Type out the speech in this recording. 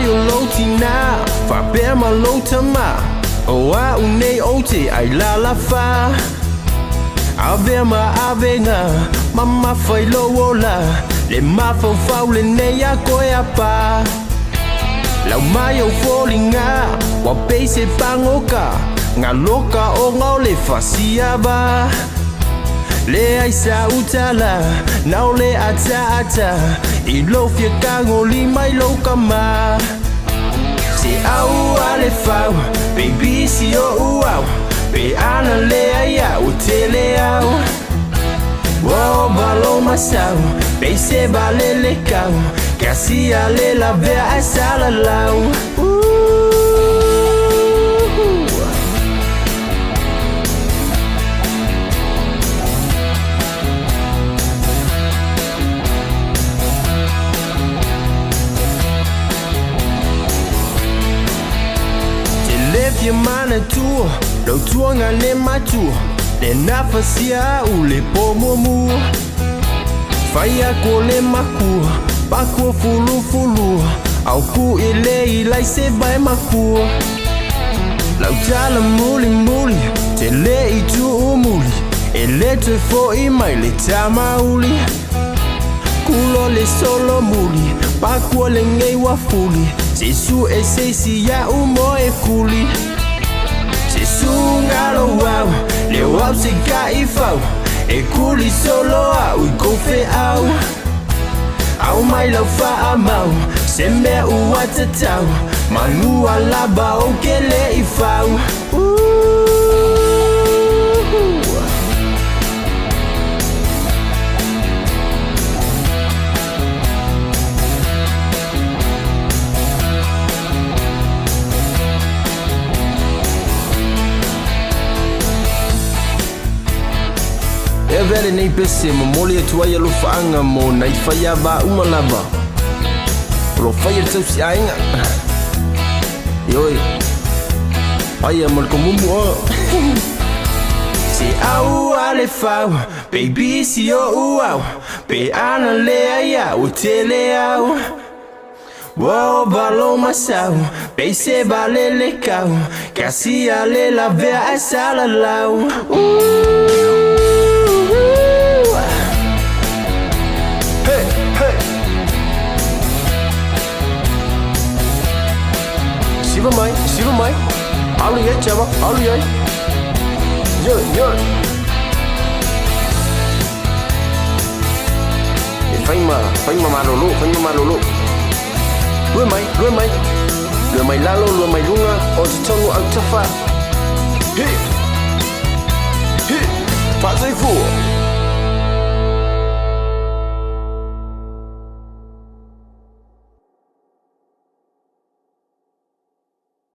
yo lotina fa be ma lo Tama oa une ote ai la fa ave ma avenga mama fai lo wola le ma fa le ne ya ko ya pa lau mai o folinga wa pese pangoka nga loka o ngole fasia ba le ai sa utala na le ata I lo fia kango li mai lo kama se au ale fau baby si o uau pe ana le ai o tele au wo balo masau pe se bale le kau kasi ale la ve a sala lau Your mana tua, lo tua nga le matua, le nafasia u le pomomu. Faya ko le makua, pakua fulu, au ku ile ilai se vai makua. Lau tala muli, te le I tu umuli, e le te fo I mai le Tama uli. Kulo le solo muli, pakua le ngei wafuli, se su e se si ya umo e kuli. Sungalo wow, le wow se kai fau, e kuli solo au I kofe au mai lau fa amau, se me ua tatau, manu alaba o ke le I fau. Vele nei pese mo mole tua ya lo faanga mo nai faya ba umalaba lo faya tau si ainga yoi ai mal komumbu si au ale fau baby si o uau pe ana le aya o tele au wo balo masau pe se bale le kau kasi ale la ve a sala lau Siva mai, alu ye chava, alu ye. Yo. Fai ma malolo. Lue mai lalo, lue mai lunga, o te tongu au tafa. He, fa zai fu.